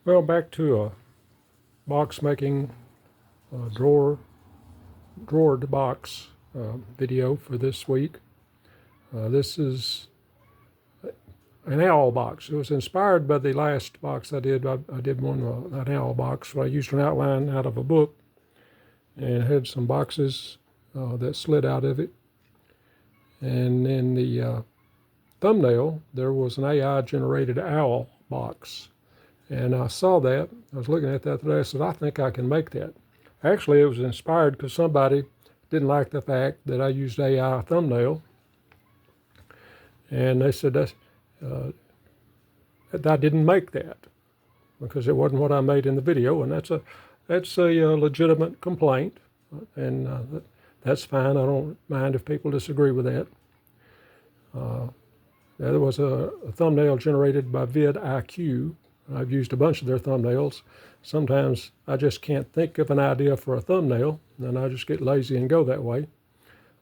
Well, back to a box making drawered box video for this week. This is an owl box. It was inspired by the last box I did. I did one, an owl box, where I used an outline out of a book and had some boxes that slid out of it. And in the thumbnail, there was an AI-generated owl box. And I saw that. I was looking at that today. I said, I think I can make that. Actually, it was inspired because somebody didn't like the fact that I used AI thumbnail. And they said that I didn't make that because it wasn't what I made in the video. And that's a legitimate complaint. And that's fine. I don't mind if people disagree with that. There was a thumbnail generated by vidIQ. I've used a bunch of their thumbnails. Sometimes I just can't think of an idea for a thumbnail, and I just get lazy and go that way.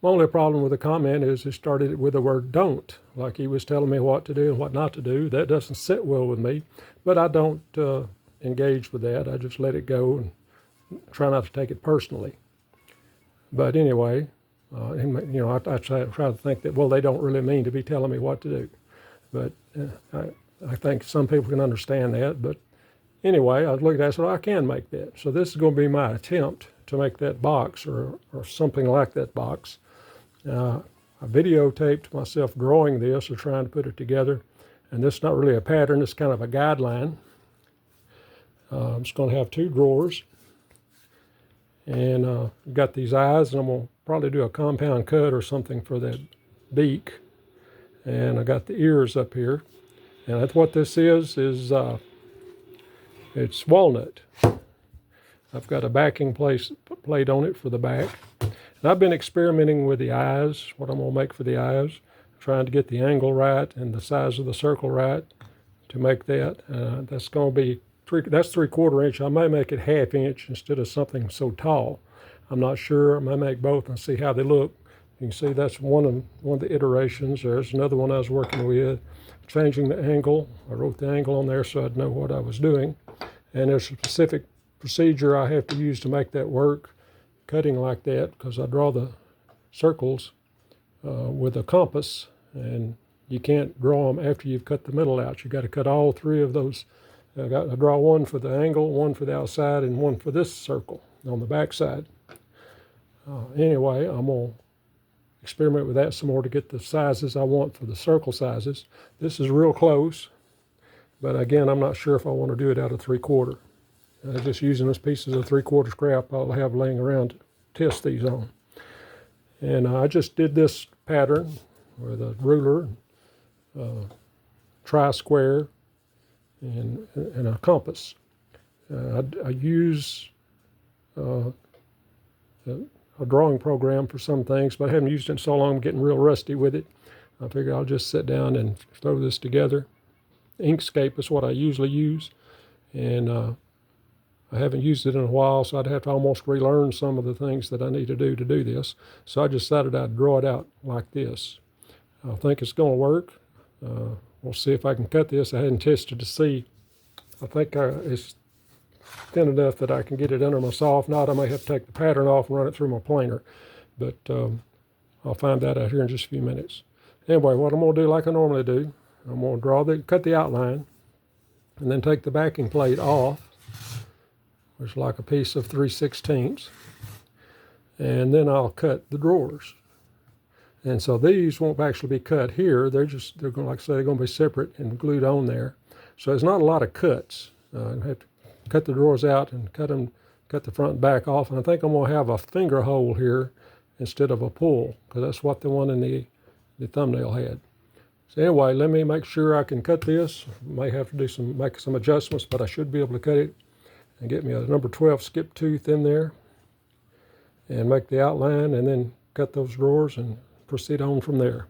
My only problem with the comment is he started it with the word don't, like he was telling me what to do and what not to do. That doesn't sit well with me, but I don't engage with that. I just let it go and try not to take it personally. But anyway, I try to think that, well, they don't really mean to be telling me what to do. But I think some people can understand that. But anyway, I was looking at it and said, I can make that. So this is going to be my attempt to make that box or something like that box. I videotaped myself drawing this or trying to put it together. And this is not really a pattern. It's kind of a guideline. I'm just going to have two drawers. And got these eyes, and I'm going to probably do a compound cut or something for that beak. And I got the ears up here. And that's what this is it's walnut. I've got a backing plate on it for the back. And I've been experimenting with the eyes, what I'm going to make for the eyes, trying to get the angle right and the size of the circle right to make that. That's going to be that's 3/4 inch. I may make it 1/2 inch instead of something so tall. I'm not sure. I may make both and see how they look. You can see that's one of the iterations. There's another one I was working with, changing the angle. I wrote the angle on there so I'd know what I was doing. And there's a specific procedure I have to use to make that work, cutting like that, because I draw the circles with a compass, and you can't draw them after you've cut the middle out. You've got to cut all three of those. I draw one for the angle, one for the outside, and one for this circle on the back side. Anyway, I'm going to experiment with that some more to get the sizes I want for the circle sizes. This is real close, but again, I'm not sure if I want to do it out of 3/4. Just using those pieces of 3/4 scrap I'll have laying around to test these on. And I just did this pattern with a ruler, tri-square, and a compass. I use a drawing program for some things, but I haven't used it in so long I'm getting real rusty with it. I figure I'll just sit down and throw this together. Inkscape is what I usually use, and I haven't used it in a while, so I'd have to almost relearn some of the things that I need to do this. So I decided I'd draw it out like this. I think it's going to work. We'll see if I can cut this. I hadn't tested to see. I think it's thin enough that I can get it under my saw. If not, I may have to take the pattern off and run it through my planer. But I'll find that out here in just a few minutes. Anyway, what I'm going to do like I normally do, I'm going to cut the outline, and then take the backing plate off, which is like a piece of 3/16, and then I'll cut the drawers. And so these won't actually be cut here. They're going to, like I say, they're going to be separate and glued on there. So there's not a lot of cuts. I have to cut the drawers out and cut the front and back off. And I think I'm going to have a finger hole here instead of a pull, because that's what the one in the thumbnail had. So anyway, let me make sure I can cut this. May have to make some adjustments, but I should be able to cut it and get me a number 12 skip tooth in there and make the outline, and then cut those drawers and proceed on from there.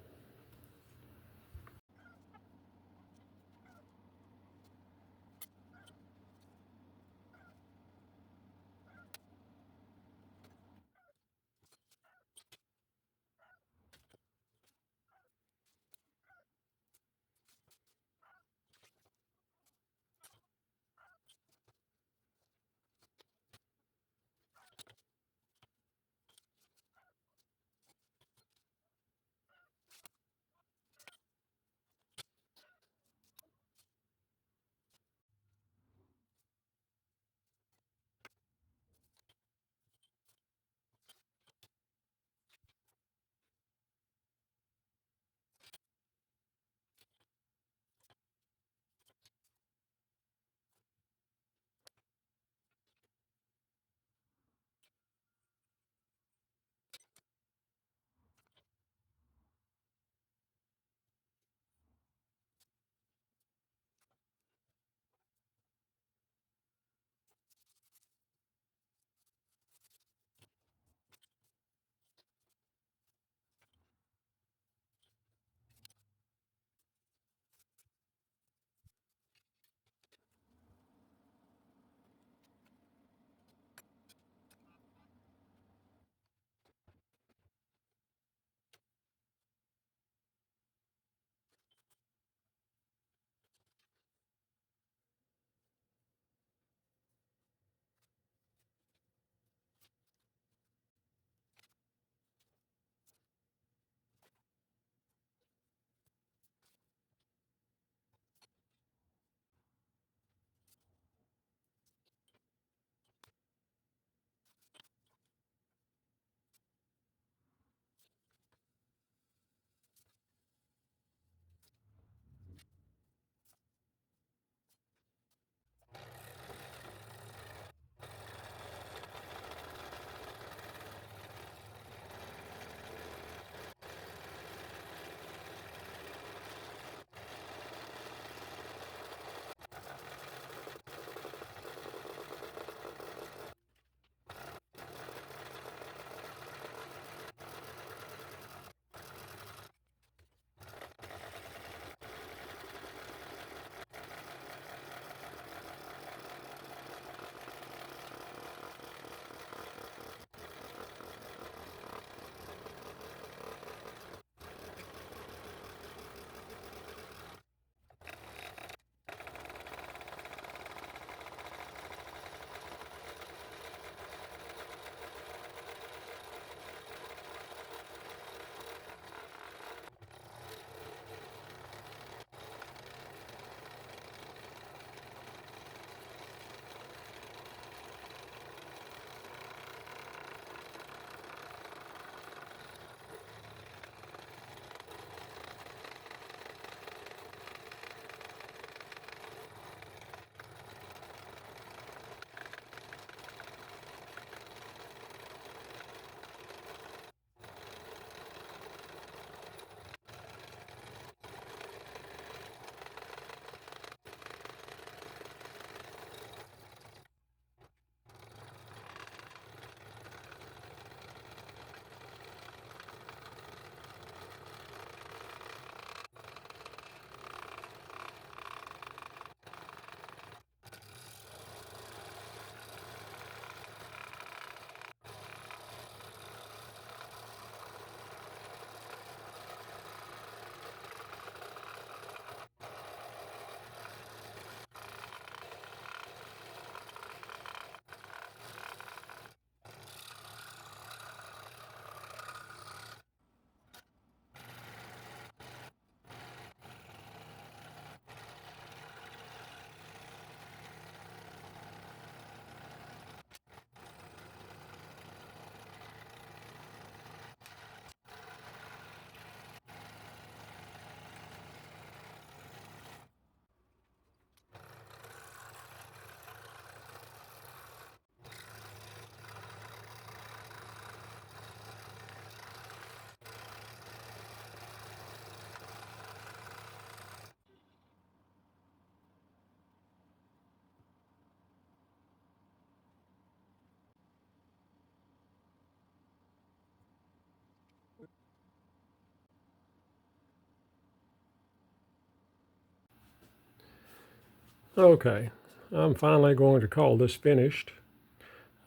Okay, I'm finally going to call this finished.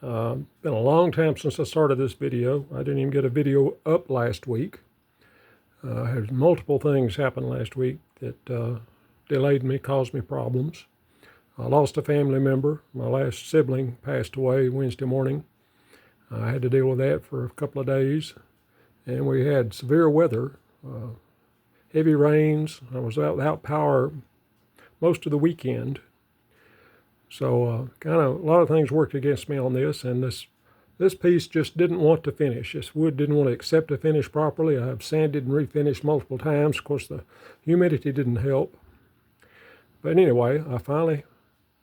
Been a long time since I started this video. I didn't even get a video up last week. I had multiple things happen last week that delayed me, caused me problems. I lost a family member. My last sibling passed away Wednesday morning. I had to deal with that for a couple of days. And we had severe weather, heavy rains. I was out without power most of the weekend. So kind of a lot of things worked against me on this, and this piece just didn't want to finish. This wood didn't want to accept a finish properly. I've sanded and refinished multiple times. Of course, the humidity didn't help. But anyway, I finally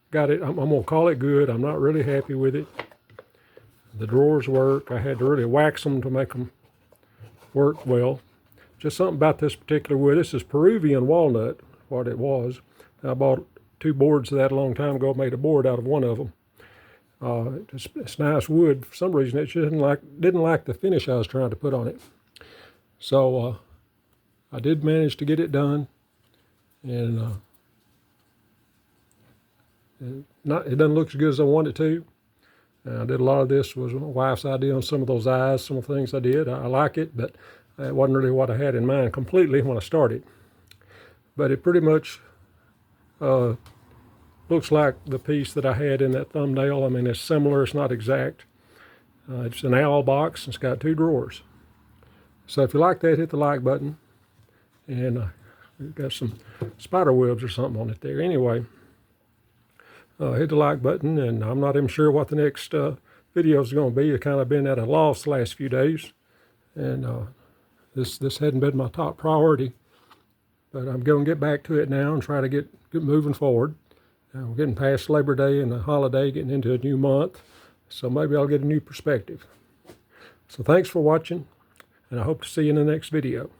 got it. I'm going to call it good. I'm not really happy with it. The drawers work. I had to really wax them to make them work well. Just something about this particular wood. This is Peruvian walnut, what it was. I bought 2 boards of that a long time ago. Made a board out of one of them. It's nice wood. For some reason, it just didn't like the finish I was trying to put on it. So I did manage to get it done, and it doesn't look as good as I wanted it to. I did a lot of this was my wife's idea on some of those eyes, some of the things I did. I like it, but it wasn't really what I had in mind completely when I started. But it pretty much looks like the piece that I had in that thumbnail. I mean, it's similar, it's not exact. It's an owl box, and it's got 2 drawers. So if you like that, hit the like button. And we've got some spider webs or something on it there. Anyway, hit the like button, and I'm not even sure what the next video is going to be. I've kind of been at a loss the last few days, and this hadn't been my top priority. But I'm going to get back to it now and try to get moving forward. We're getting past Labor Day and the holiday, getting into a new month, so maybe I'll get a new perspective. So thanks for watching, and I hope to see you in the next video.